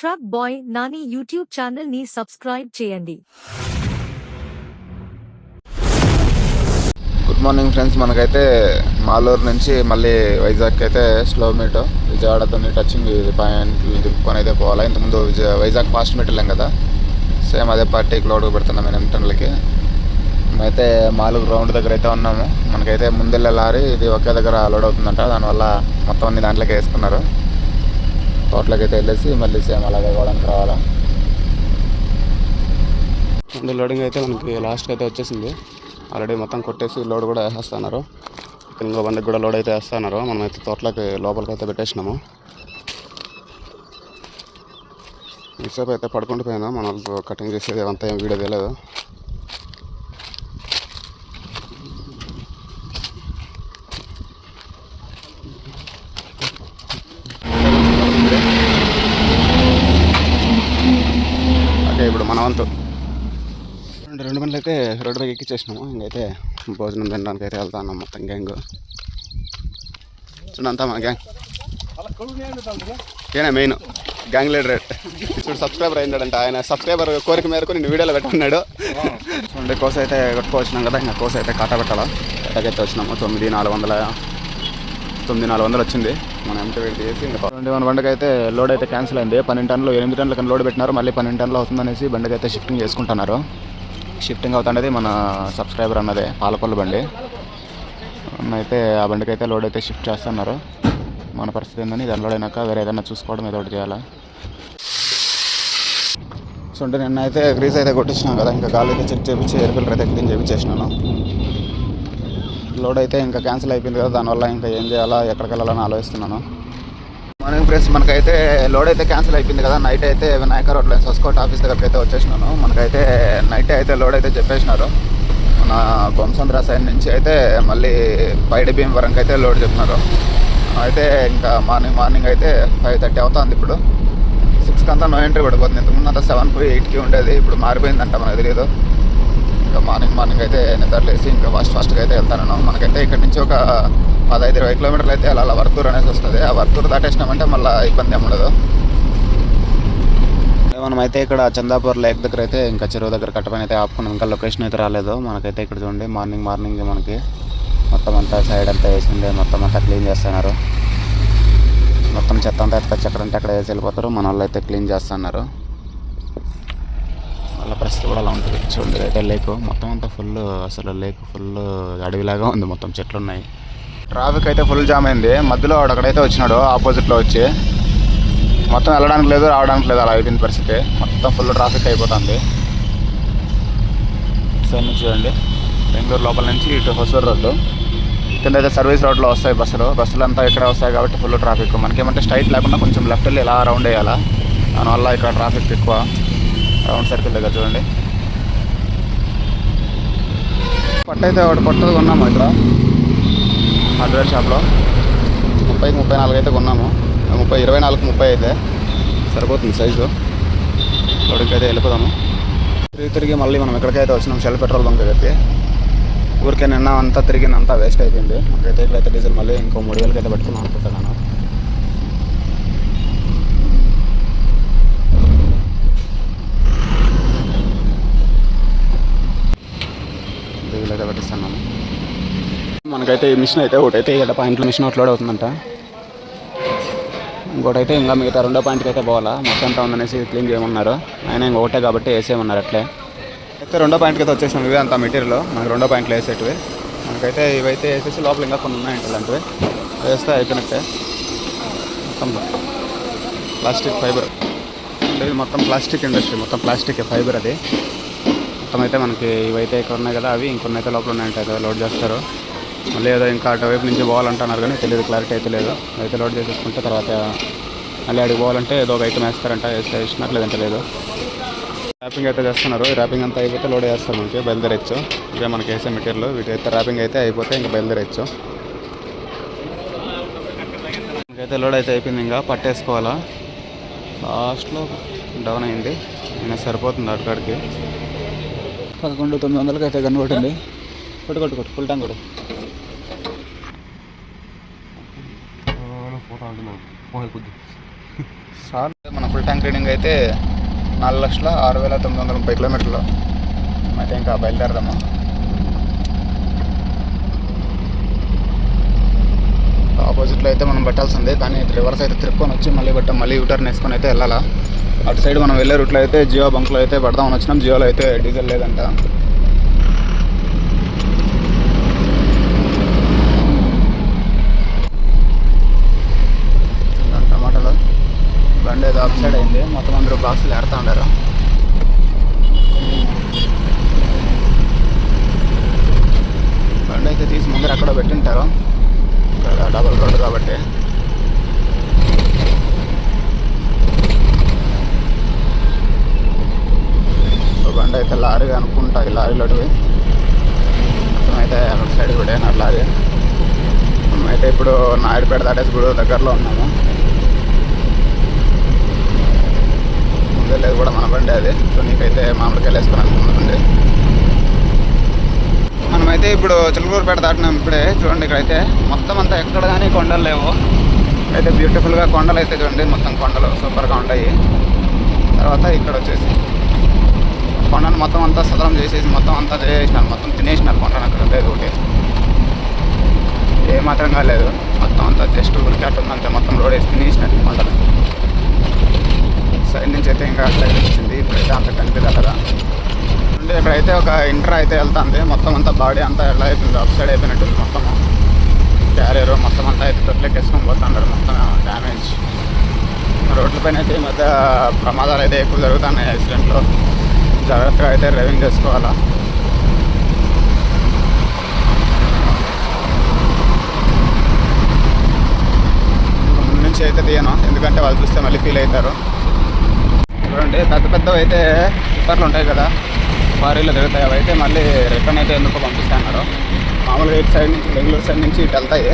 Truck boy Nani YouTube channel ని subscribe చేయండి. Good morning friends. మనకైతే మాలూరు నుంచి మళ్ళీ వైజాగ్ అయితే స్లో మీట్, విజయవాడతో టచింగ్ పాయింట్లు దింపుకొని అయితే పోవాలి. ఇంతకుముందు వైజాగ్ ఫాస్ట్ మీట్ వెళ్ళాం కదా, సేమ్ అదే పార్టీకి లోడ్ పెడుతున్నాం మేము 8 టన్నులకి. మేమైతే మాలూరు గ్రౌండ్ దగ్గర అయితే ఉన్నాము. మనకైతే ముందెళ్ళే లారీ ఇది ఒకే దగ్గర లోడ్ అవుతుందంట, దానివల్ల మొత్తం అన్ని దాంట్లోకి వేసుకున్నారు. తోటలోకి అయితే వెళ్ళేసి మళ్ళీ సేమ్ అలాగే పోవడానికి రావాలా. ముందు లోడింగ్ అయితే మనకి లాస్ట్కి అయితే వచ్చేసింది. ఆల్రెడీ మొత్తం కొట్టేసి లోడ్ కూడా వేసేస్తున్నారు. ఇంకో బండికి కూడా లోడ్ అయితే వేస్తున్నారు. మనమైతే తోటలోకి లోపలికి అయితే పెట్టేసినాము. ఈసేపు అయితే పడుకుంటూ పోయినా, మన కటింగ్ చేసేది అంతా ఏం వీడియో తెలియదు. ఓకే, ఇప్పుడు మన వంతు రెండు బండ్లు అయితే రోడ్డు పైకి ఎక్కించేసినాము. ఇంకైతే భోజనం తినడానికి అయితే వెళ్తా ఉన్నాం మొత్తం గ్యాంగ్. చూడంతా మన గ్యాంగ్ ఏనా మెయిన్ గ్యాంగ్ లీడర్. చూడు సబ్స్క్రైబర్ అయినాడంట. ఆయన సబ్స్క్రైబర్ కోరిక మేరకు నేను వీడియోలో పెట్టుకున్నాడు. చూడండి, కోస అయితే కట్టుకోవచ్చినాం కదా, ఇంకా కోస అయితే కాటా పెట్టాలా. ఎట్టకైతే వచ్చినాము 9,400 వచ్చింది. మనం ఎంత వెయిట్ చేసి ఇంకా 21 బండికి అయితే లోడ్ అయితే క్యాన్సిల్ అయింది. 12 టన్నులు 8 టన్నుల కన్నా లోడ్ పెట్టినారు. మళ్ళీ 12 టన్నులు అవుతుందనేసి బండికి అయితే షిఫ్టింగ్ చేసుకుంటున్నారు. షిఫ్టింగ్ అవుతుండేది మన సబ్స్క్రైబర్ అన్నదే, పాలపల్లి బండి. అయితే ఆ బండికి అయితే లోడ్ అయితే షిఫ్ట్ చేస్తున్నారు. మన పరిస్థితి ఏందని దాని లోడ్ అయినాక వేరే ఏదైనా చూసుకోవడం ఏదో ఒకటి చేయాలా. సో అంటే నిన్న అయితే గ్రీజ్ అయితే కొట్టించినాం కదా, ఇంకా గాలి అయితే చెక్ చేయించి ఎయిర్ ఫిల్టర్ అయితే క్లీన్ చేయించేసినాను. లోడ్ అయితే ఇంకా క్యాన్సిల్ అయిపోయింది కదా, దానివల్ల ఇంకా ఏం చేయాలా, ఎక్కడికి వెళ్ళాలని ఆలోచిస్తున్నాను. మార్నింగ్ ఫ్రెండ్స్, మనకైతే లోడ్ అయితే క్యాన్సిల్ అయిపోయింది కదా. నైట్ అయితే వినాయక రోడ్లో సస్కోట్ ఆఫీస్ దగ్గరికి అయితే వచ్చేసినాను. మనకైతే నైట్ అయితే లోడ్ అయితే చెప్పేసినారు. మన బొంసంద్ర సైడ్ నుంచి అయితే మళ్ళీ పైడి భీమవరంకి అయితే లోడ్ చెప్పినారు. అయితే ఇంకా మార్నింగ్ అయితే 5:30 అవుతుంది. ఇప్పుడు 6కి అంతా నో ఎంట్రీ పడిపోతుంది. ఇంతకుముందు అంతా 7-8కి ఉండేది, ఇప్పుడు మారిపోయిందంట, మనకు తెలియదు. ఇంకా మార్నింగ్ అయితే నిద్రలేసి ఇంకా ఫాస్ట్గా అయితే వెళ్తాను. మనకైతే ఇక్కడ నుంచి ఒక 15-20 కిలోమీటర్లు అయితే అలా వర్తూరు అనేసి వస్తుంది. ఆ వర్తూరు దాటేసినామంటే మళ్ళీ ఇబ్బంది ఏమి ఉండదు. మనమైతే ఇక్కడ చందాపూర్ లేక్ దగ్గర అయితే ఇంకా చెరువు దగ్గర కట్టపైన అయితే ఆపుకున్నాం. ఇంకా లొకేషన్ అయితే రాలేదు. మనకైతే ఇక్కడ చూడండి, మార్నింగ్ మనకి మొత్తం అంతా సైడ్ అంతా వేసిండే, మొత్తం అంతా క్లీన్ చేస్తున్నారు. మొత్తం చెత్త అంతా ఎక్కడంటే అక్కడ వేసి వెళ్ళిపోతారు. మన వాళ్ళు అయితే క్లీన్ చేస్తున్నారు. వాళ్ళ పరిస్థితి కూడా అలా ఉంటుంది. చూడండి, అయితే లేక్ మొత్తం అంతా ఫుల్, అసలు లేక్ ఫుల్ అడవిలాగా ఉంది. మొత్తం చెట్లు ఉన్నాయి. ట్రాఫిక్ అయితే ఫుల్ జామ్ అయింది. మధ్యలో అక్కడైతే వచ్చినాడు ఆపోజిట్లో వచ్చి, మొత్తం వెళ్ళడానికి లేదు రావడానికి లేదు, అలా అయిపోయింది పరిస్థితి. మొత్తం ఫుల్ ట్రాఫిక్ అయిపోతుంది. సైడ్ నుంచి చూడండి, బెంగళూరు లోపల నుంచి ఇటు హొసూరు రోడ్డు కింద అయితే సర్వీస్ రోడ్లో వస్తాయి బస్సులు అంతా ఇక్కడే వస్తాయి కాబట్టి ఫుల్ ట్రాఫిక్. మనకేమంటే స్ట్రైట్ లేకుండా కొంచెం లెఫ్ట్ వెళ్ళి ఇలా రౌండ్ వేయాలా, దానివల్ల ఇక్కడ ట్రాఫిక్ ఎక్కువ. రౌండ్ సర్కిల్ దగ్గర చూడండి. పట్టు అయితే ఒకటి కొత్తది కొన్నాము ఇక్కడ హార్డ్వేర్ షాప్లో. 30-34 అయితే కొన్నాము. 24-30 అయితే సరిపోతుంది సైజు. లోడికి అయితే వెళ్ళిపోదాము. తిరిగి మళ్ళీ మనం ఎక్కడికైతే వచ్చినాం, షెల్ పెట్రోల్ బంక్ దగ్గరికి. ఊరికే నిన్న అంతా తిరిగిందంతా వేస్ట్ అయిపోయింది. మనకైతే ఇక్కడైతే డీజిల్ మళ్ళీ ఇంకో 3,000 అయితే పెట్టుకున్నాం అనుకుంటున్నాను. డీజిల్ అయితే పెట్టిస్తున్నాము. మనకైతే ఈ మిషన్ అయితే ఒకటైతే 7 పాయింట్లు మిషన్ ఒకటి లోడ్ అవుతుందంట. ఇంకోటి అయితే ఇంకా మిగతా 2వ పాయింట్కి అయితే పోవాలా. మొత్తం అంతా ఉందనేసి క్లీన్ చేయమన్నారు. ఆయన ఇంకొకటే కాబట్టి వేసేయమన్నారు. అట్లే అయితే 2వ పాయింట్కి అయితే వచ్చేసాం. ఇవే అంతా మెటీరియల్ మనకి 2వ పాయింట్లు వేసేటివి. మనకైతే ఇవైతే వేసేసి లోపల ఇంకా కొన్ని ఉన్నాయంటే ఇలాంటివి వేస్తే అయిపోయినట్టే. మొత్తం ప్లాస్టిక్ ఫైబర్, ఇది మొత్తం ప్లాస్టిక్ ఇండస్ట్రీ, మొత్తం ప్లాస్టిక్ ఫైబర్. అది మొత్తం అయితే మనకి ఇవైతే ఇక్కడ ఉన్నాయి కదా, అవి ఇంకొన్ని అయితే లోపల ఉన్నాయంటే కదా లోడ్ చేస్తారు. మళ్ళీ ఏదో ఇంకా అటువైపు నుంచి పోవాలంటున్నారు కానీ తెలియదు, క్లారిటీ అయితే లేదు. అయితే లోడ్ చేసేసుకుంటే తర్వాత మళ్ళీ అడిగి పోవాలంటే ఏదో ఒక ఐటమ్ వేస్తారంట, వేసినారు లేదంటే లేదు. ర్యాపింగ్ అయితే చేస్తున్నారు. ర్యాపింగ్ అంతా అయిపోతే లోడ్ చేస్తారు. మనకి బయలుదేరచ్చు. ఇవే మనకి వేసే మెటీరియల్. వీటైతే ర్యాపింగ్ అయితే అయిపోతే ఇంకా బయలుదేరచ్చు. ఇంకైతే లోడ్ అయితే అయిపోయింది. ఇంకా పట్టేసుకోవాలా. లాస్ట్లో డౌన్ అయింది. ఇంకా సరిపోతుంది అక్కడికి. 11,900 అయితే కనబడుతుంది. కొట్టు ఫుల్ ట్యాంక్ కొట్టు. సార్ మన ఫుల్ ట్యాంక్ రీడింగ్ అయితే 4,06,930 కిలోమీటర్లు. అయితే ఇంకా బయలుదేరదాము. ఆపోజిట్లో అయితే మనం పెట్టాల్సిందే, కానీ రివర్స్ అయితే తిరుక్కొని వచ్చి మళ్ళీ యూటర్న్ వేసుకొని అయితే వెళ్ళాలా. అటు సైడ్ మనం వెళ్ళే రూట్లో అయితే జియో బంక్లో అయితే పడదామని వచ్చినాం. జియోలో అయితే డీజిల్ లేదంట. టమాటాలు బండి ఏదో అప్ సైడ్ అయింది, మొత్తం అందరూ బాక్సులు ఏడుతూ ఉండారు. బండి అయితే తీసి ముందర ఎక్కడో పెట్టింటారు, డబల్ రోడ్డు కాబట్టి. బండి అయితే లారీ అనుకుంటా, ఈ లారీలోటివి మొత్తం అయితే అక్కడ సైడ్ కూడా లారీ. అయితే ఇప్పుడు నాయుడుపేట దాటేసి గుడి దగ్గరలో ఉన్నాము. ముందే లేదు కూడా మన బండి అది. సో నీకైతే మామిడికాయలు వేసుకొని అనుకుంటుంది. మనమైతే ఇప్పుడు చిలకూరుపేట దాటినాం ఇప్పుడే. చూడండి ఇక్కడైతే మొత్తం అంతా ఎక్కడ కానీ కొండలు లేవు. అయితే బ్యూటిఫుల్గా కొండలు అయితే చూడండి, మొత్తం కొండలు సూపర్గా ఉంటాయి. తర్వాత ఇక్కడ వచ్చేసి కొండను మొత్తం అంతా సదరం చేసేసి మొత్తం అంతా చేసినారు, మొత్తం తినేసినారు కొండను. అక్కడ లేదు ఒకటి ఏమాత్రం కాలేదు, మొత్తం అంతా జస్ట్ ఉరికాట్ ఉందంటే మొత్తం రోడ్ వేసి తినేసినారు కొండలు. సైడ్ నుంచి అయితే ఇంకా అట్లా వచ్చింది, ఇప్పుడైతే అంత కనిపిదా కదా. అంటే ఇక్కడైతే ఒక ఇంటర్ అయితే వెళ్తుంది, మొత్తం అంతా బాడీ అంతా ఎలా అయిపోయింది, అప్ సైడ్ అయిపోయినట్టు మొత్తము. క్యారియర్ మొత్తం అంతా అయితే తొట్లకి వేసుకొని పోతున్నారు, మొత్తం డ్యామేజ్. రోడ్లపైన అయితే ఈ మధ్య ప్రమాదాలు అయితే ఎక్కువ జరుగుతున్నాయి, యాక్సిడెంట్లో. జాగ్రత్తగా అయితే డ్రైవింగ్ చేసుకోవాలా. ముందు నుంచి అయితే తీయను, ఎందుకంటే వాళ్ళు చూస్తే మళ్ళీ ఫీల్ అవుతారు. చూడండి పెద్ద పెద్దవి అయితే టిప్పర్లు ఉంటాయి కదా, క్వారీలో తిరుగుతాయి. అవి అయితే మళ్ళీ రిటర్న్ అయితే ఎందుకో పంపిస్తున్నారు. మామూలుగా ఇటు సైడ్ నుంచి, బెంగళూరు సైడ్ నుంచి ఇటు వెళ్తాయి.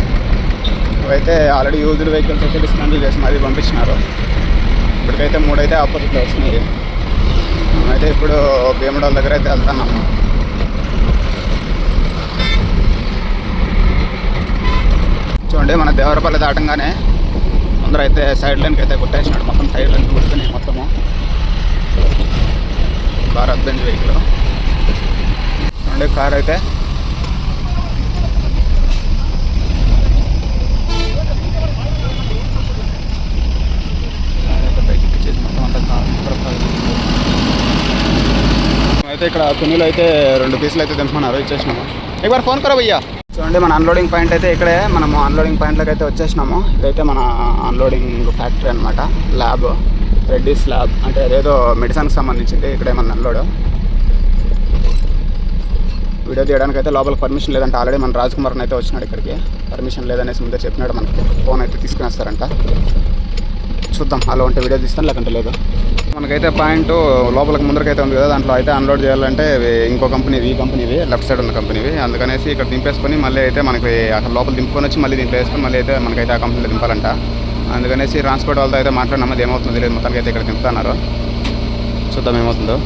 ఇవైతే ఆల్రెడీ యూజ్డ్ వెహికల్స్ అయితే డిస్మాంటిల్ చేసి మళ్ళీ పంపించినారు. ఇప్పటికైతే 3 అయితే ఆపోజిట్లో వచ్చినాయి. మేమైతే ఇప్పుడు భీమడోల దగ్గర అయితే వెళ్తున్నాము. చూడండి మన దేవరపల్లి దాటంగానే ముందర అయితే సైడ్ లైన్కి అయితే కొట్టేసినాడు, మొత్తం సైడ్ లైన్ కొడుతున్నాయి మొత్తము. భారత్ బెంజ్ వెహికల్ చూడండి. కార్ అయితే అయితే ఇక్కడ తునిలో అయితే 2 పీసులు అయితే దింపమన్నారు, ఇచ్చేసినాము. ఒకసారి ఫోన్ కరా భయ్యా. చూడండి మన అన్లోడింగ్ పాయింట్ అయితే ఇక్కడే. మనము అన్లోడింగ్ పాయింట్లోకి అయితే వచ్చేసినాము. ఇదైతే మన అన్లోడింగ్ ఫ్యాక్టరీ అనమాట, ల్యాబ్, రెడ్డిస్ ల్యాబ్. అంటే అదేదో మెడిసిన్కి సంబంధించింది. ఇక్కడే మన అన్లోడ్. వీడియో తీయడానికి అయితే లోపలికి పర్మిషన్ లేదంటే. ఆల్రెడీ మన రాజ్ కుమార్ అయితే వచ్చినాడు ఇక్కడికి, పర్మిషన్ లేదనేసి ముందే చెప్పినాడు మనకి. ఫోన్ అయితే తీసుకుని వస్తారంట, చూద్దాం. అలా ఉంటే వీడియో తీస్తాను, లేకుంటే లేదు. మనకైతే పాయింట్ లోపలికి ముందరకైతే ఉంది కదా, దాంట్లో అయితే అన్లోడ్ చేయాలంటే ఇంకో కంపెనీవి, ఈ కంపెనీవి లెఫ్ట్ సైడ్ ఉన్న కంపెనీవి. అందుకనేసి ఇక్కడ దింపేసుకొని మళ్ళీ అయితే మనకి అక్కడ లోపల దింపుకొని వచ్చి మళ్ళీ దీంట్లో వేసుకొని మళ్ళీ అయితే మనకైతే ఆ కంపెనీలో దింపాలంట. అందుకనేసి ట్రాన్స్పోర్ట్ వాళ్ళతో అయితే మాట్లాడినాము, అది ఏమవుతుందో లేదు. మొత్తానికి అయితే ఇక్కడ దింపుతున్నారు, చూద్దాం ఏమవుతుందో.